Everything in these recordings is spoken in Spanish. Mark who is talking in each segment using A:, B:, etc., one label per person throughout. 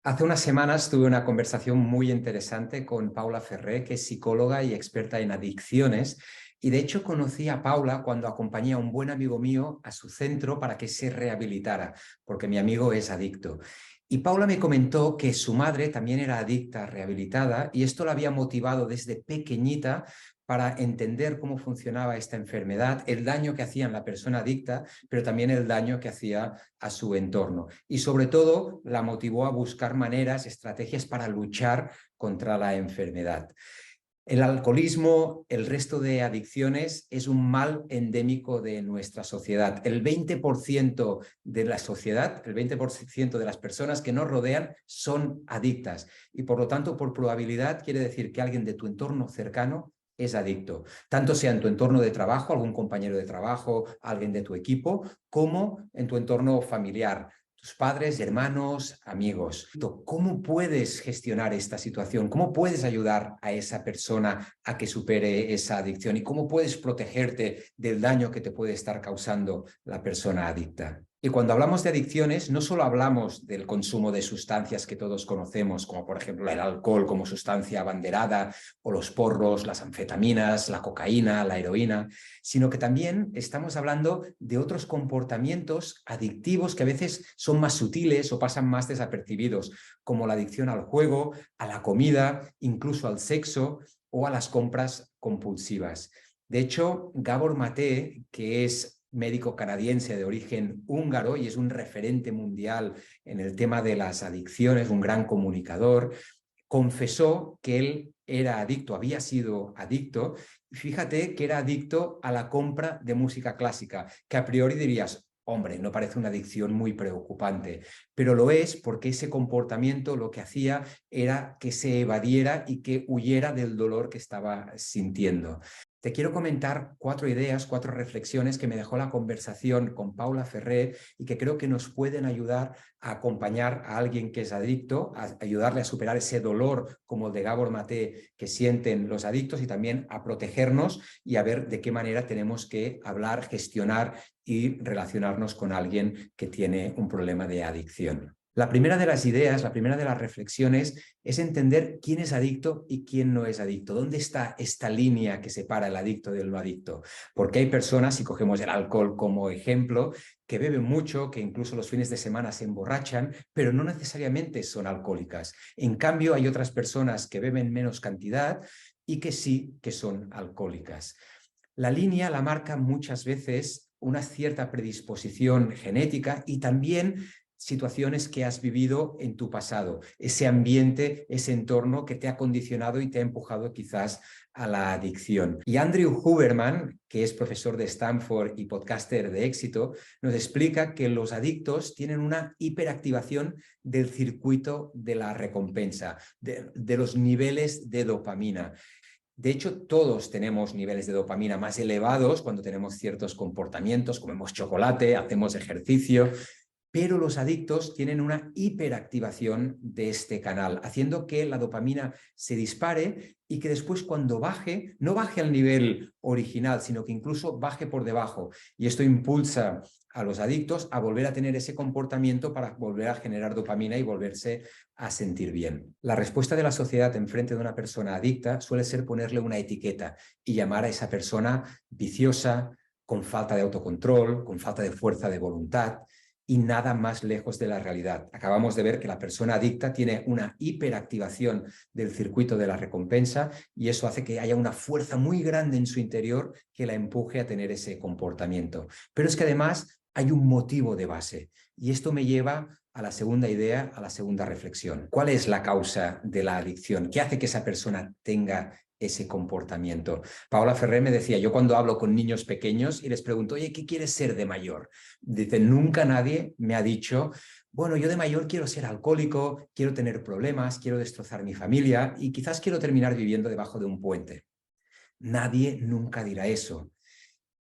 A: Hace unas semanas tuve una conversación muy interesante con Paula Ferré, que es psicóloga y experta en adicciones. Y de hecho conocí a Paula cuando acompañé a un buen amigo mío a su centro para que se rehabilitara, porque mi amigo es adicto. Y Paula me comentó que su madre también era adicta, rehabilitada, y esto la había motivado desde pequeñita para entender cómo funcionaba esta enfermedad, el daño que hacía en la persona adicta, pero también el daño que hacía a su entorno. Y sobre todo la motivó a buscar maneras, estrategias para luchar contra la enfermedad. El alcoholismo, el resto de adicciones, es un mal endémico de nuestra sociedad. El 20% de la sociedad, el 20% de las personas que nos rodean son adictas y por lo tanto, por probabilidad, quiere decir que alguien de tu entorno cercano es adicto, tanto sea en tu entorno de trabajo, algún compañero de trabajo, alguien de tu equipo, como en tu entorno familiar, tus padres, hermanos, amigos. ¿Cómo puedes gestionar esta situación? ¿Cómo puedes ayudar a esa persona a que supere esa adicción? ¿Y cómo puedes protegerte del daño que te puede estar causando la persona adicta? Y cuando hablamos de adicciones, no solo hablamos del consumo de sustancias que todos conocemos, como por ejemplo el alcohol como sustancia abanderada, o los porros, las anfetaminas, la cocaína, la heroína, sino que también estamos hablando de otros comportamientos adictivos que a veces son más sutiles o pasan más desapercibidos, como la adicción al juego, a la comida, incluso al sexo o a las compras compulsivas. De hecho, Gabor Maté, que es médico canadiense de origen húngaro y es un referente mundial en el tema de las adicciones, un gran comunicador, confesó que él era adicto, había sido adicto. Fíjate que era adicto a la compra de música clásica, que a priori dirías, hombre, no parece una adicción muy preocupante, pero lo es porque ese comportamiento lo que hacía era que se evadiera y que huyera del dolor que estaba sintiendo. Te quiero comentar 4 ideas, 4 reflexiones que me dejó la conversación con Paula Ferré y que creo que nos pueden ayudar a acompañar a alguien que es adicto, a ayudarle a superar ese dolor como el de Gabor Maté que sienten los adictos y también a protegernos y a ver de qué manera tenemos que hablar, gestionar y relacionarnos con alguien que tiene un problema de adicción. La primera de las ideas, la primera de las reflexiones es entender quién es adicto y quién no es adicto. ¿Dónde está esta línea que separa el adicto del no adicto? Porque hay personas, si cogemos el alcohol como ejemplo, que beben mucho, que incluso los fines de semana se emborrachan, pero no necesariamente son alcohólicas. En cambio, hay otras personas que beben menos cantidad y que sí que son alcohólicas. La línea la marca muchas veces una cierta predisposición genética y también situaciones que has vivido en tu pasado, ese ambiente, ese entorno que te ha condicionado y te ha empujado quizás a la adicción. Y Andrew Huberman, que es profesor de Stanford y podcaster de éxito, nos explica que los adictos tienen una hiperactivación del circuito de la recompensa, de los niveles de dopamina. De hecho, todos tenemos niveles de dopamina más elevados cuando tenemos ciertos comportamientos, comemos chocolate, hacemos ejercicio, pero los adictos tienen una hiperactivación de este canal, haciendo que la dopamina se dispare y que después cuando baje, no baje al nivel original, sino que incluso baje por debajo. Y esto impulsa a los adictos a volver a tener ese comportamiento para volver a generar dopamina y volverse a sentir bien. La respuesta de la sociedad en frente de una persona adicta suele ser ponerle una etiqueta y llamar a esa persona viciosa, con falta de autocontrol, con falta de fuerza de voluntad, y nada más lejos de la realidad. Acabamos de ver que la persona adicta tiene una hiperactivación del circuito de la recompensa y eso hace que haya una fuerza muy grande en su interior que la empuje a tener ese comportamiento. Pero es que además hay un motivo de base y esto me lleva a la segunda idea, a la segunda reflexión. ¿Cuál es la causa de la adicción? ¿Qué hace que esa persona tenga ese comportamiento? Paola Ferrer me decía, yo cuando hablo con niños pequeños y les pregunto, oye, ¿qué quieres ser de mayor? Dice, nunca nadie me ha dicho, bueno, yo de mayor quiero ser alcohólico, quiero tener problemas, quiero destrozar mi familia y quizás quiero terminar viviendo debajo de un puente. Nadie nunca dirá eso.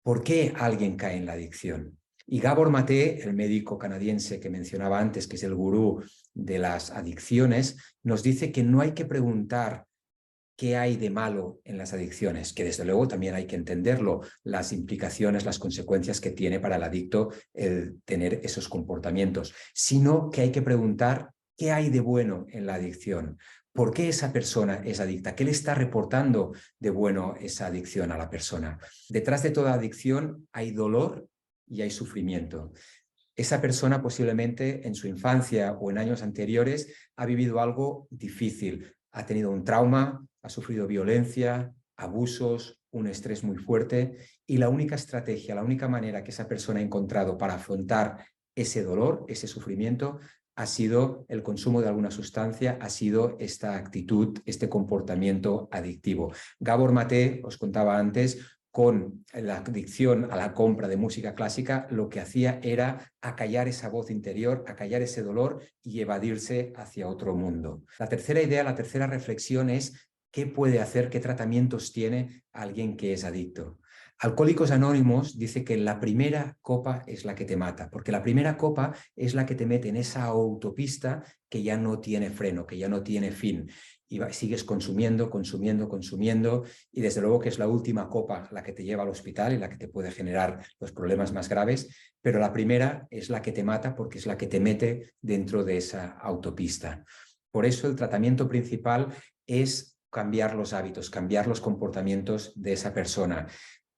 A: ¿Por qué alguien cae en la adicción? Y Gabor Maté, el médico canadiense que mencionaba antes, que es el gurú de las adicciones, nos dice que no hay que preguntar qué hay de malo en las adicciones, que desde luego también hay que entenderlo, las implicaciones, las consecuencias que tiene para el adicto el tener esos comportamientos, sino que hay que preguntar ¿Qué hay de bueno en la adicción? ¿Por qué esa persona es adicta? ¿Qué le está reportando de bueno esa adicción a la persona? Detrás de toda adicción hay dolor y hay sufrimiento. Esa persona posiblemente en su infancia o en años anteriores ha vivido algo difícil, ha tenido un trauma, ha sufrido violencia, abusos, un estrés muy fuerte, y la única estrategia, la única manera que esa persona ha encontrado para afrontar ese dolor, ese sufrimiento, ha sido el consumo de alguna sustancia, ha sido esta actitud, este comportamiento adictivo. Gabor Maté, os contaba antes, con la adicción a la compra de música clásica, lo que hacía era acallar esa voz interior, acallar ese dolor y evadirse hacia otro mundo. La tercera idea, la tercera reflexión es qué puede hacer, qué tratamientos tiene alguien que es adicto. Alcohólicos Anónimos dice que la primera copa es la que te mata, porque la primera copa es la que te mete en esa autopista que ya no tiene freno, que ya no tiene fin. Y sigues consumiendo, consumiendo, consumiendo, y desde luego que es la última copa la que te lleva al hospital y la que te puede generar los problemas más graves, pero la primera es la que te mata porque es la que te mete dentro de esa autopista. Por eso el tratamiento principal es cambiar los hábitos, cambiar los comportamientos de esa persona.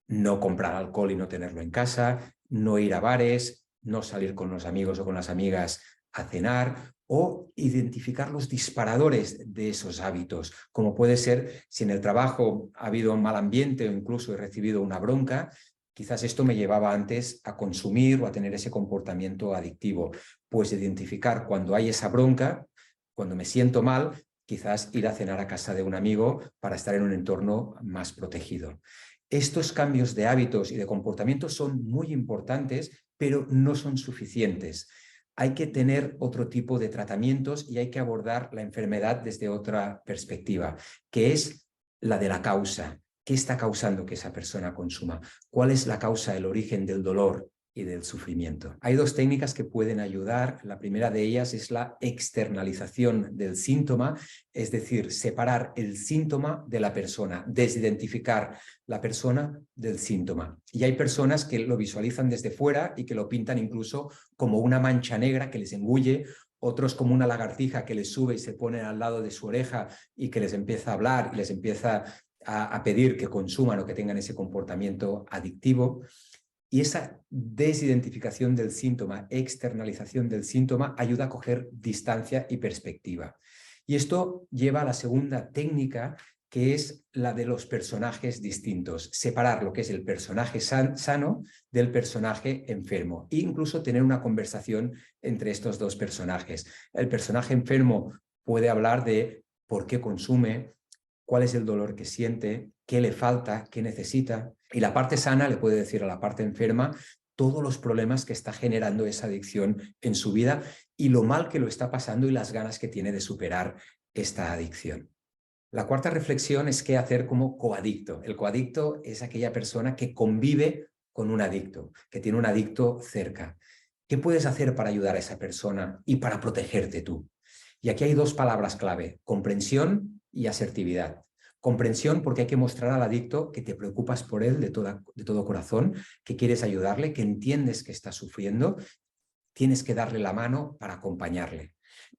A: No comprar alcohol y no tenerlo en casa, no ir a bares, no salir con los amigos o con las amigas a cenar, o identificar los disparadores de esos hábitos, como puede ser si en el trabajo ha habido un mal ambiente o incluso he recibido una bronca, quizás esto me llevaba antes a consumir o a tener ese comportamiento adictivo. Pues identificar cuando hay esa bronca, cuando me siento mal, quizás ir a cenar a casa de un amigo para estar en un entorno más protegido. Estos cambios de hábitos y de comportamientos son muy importantes, pero no son suficientes. Hay que tener otro tipo de tratamientos y hay que abordar la enfermedad desde otra perspectiva, que es la de la causa. ¿Qué está causando que esa persona consuma? ¿Cuál es la causa, el origen del dolor y del sufrimiento? Hay dos técnicas que pueden ayudar. La primera de ellas es la externalización del síntoma, es decir, separar el síntoma de la persona, desidentificar la persona del síntoma. Y hay personas que lo visualizan desde fuera y que lo pintan incluso como una mancha negra que les engulle, otros como una lagartija que les sube y se pone al lado de su oreja y que les empieza a hablar y les empieza a pedir que consuman o que tengan ese comportamiento adictivo. Y esa desidentificación del síntoma, externalización del síntoma, ayuda a coger distancia y perspectiva. Y esto lleva a la segunda técnica, que es la de los personajes distintos. Separar lo que es el personaje sano del personaje enfermo e incluso tener una conversación entre estos dos personajes. El personaje enfermo puede hablar de por qué consume, cuál es el dolor que siente, qué le falta, qué necesita. Y la parte sana le puede decir a la parte enferma todos los problemas que está generando esa adicción en su vida y lo mal que lo está pasando y las ganas que tiene de superar esta adicción. La cuarta reflexión es qué hacer como coadicto. El coadicto es aquella persona que convive con un adicto, que tiene un adicto cerca. ¿Qué puedes hacer para ayudar a esa persona y para protegerte tú? Y aquí hay dos palabras clave, comprensión y asertividad. Comprensión porque hay que mostrar al adicto que te preocupas por él de todo corazón, que quieres ayudarle, que entiendes que está sufriendo, tienes que darle la mano para acompañarle.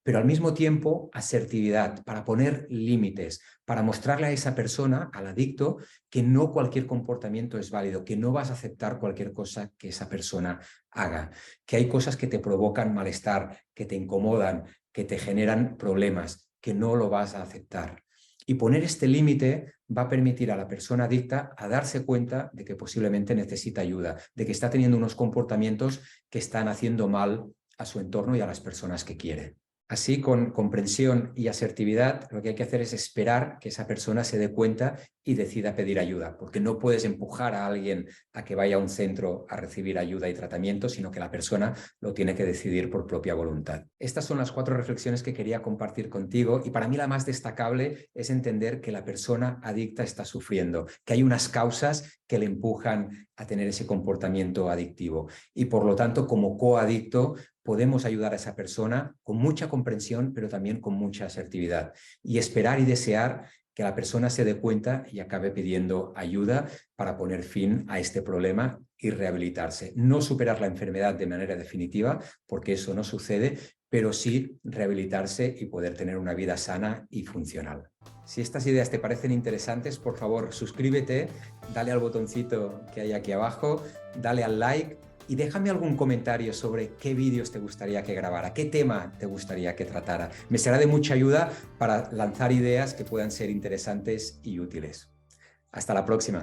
A: Pero al mismo tiempo, asertividad, para poner límites, para mostrarle a esa persona, al adicto, que no cualquier comportamiento es válido, que no vas a aceptar cualquier cosa que esa persona haga, que hay cosas que te provocan malestar, que te incomodan, que te generan problemas, que no lo vas a aceptar. Y poner este límite va a permitir a la persona adicta a darse cuenta de que posiblemente necesita ayuda, de que está teniendo unos comportamientos que están haciendo mal a su entorno y a las personas que quiere. Así, con comprensión y asertividad, lo que hay que hacer es esperar que esa persona se dé cuenta y decida pedir ayuda, porque no puedes empujar a alguien a que vaya a un centro a recibir ayuda y tratamiento, sino que la persona lo tiene que decidir por propia voluntad. Estas son las 4 reflexiones que quería compartir contigo y para mí la más destacable es entender que la persona adicta está sufriendo, que hay unas causas que le empujan a tener ese comportamiento adictivo y por lo tanto como coadicto podemos ayudar a esa persona con mucha comprensión, pero también con mucha asertividad y esperar y desear que la persona se dé cuenta y acabe pidiendo ayuda para poner fin a este problema y rehabilitarse. No superar la enfermedad de manera definitiva, porque eso no sucede, pero sí rehabilitarse y poder tener una vida sana y funcional. Si estas ideas te parecen interesantes, por favor, suscríbete, dale al botoncito que hay aquí abajo, dale al like y déjame algún comentario sobre qué vídeos te gustaría que grabara, qué tema te gustaría que tratara. Me será de mucha ayuda para lanzar ideas que puedan ser interesantes y útiles. Hasta la próxima.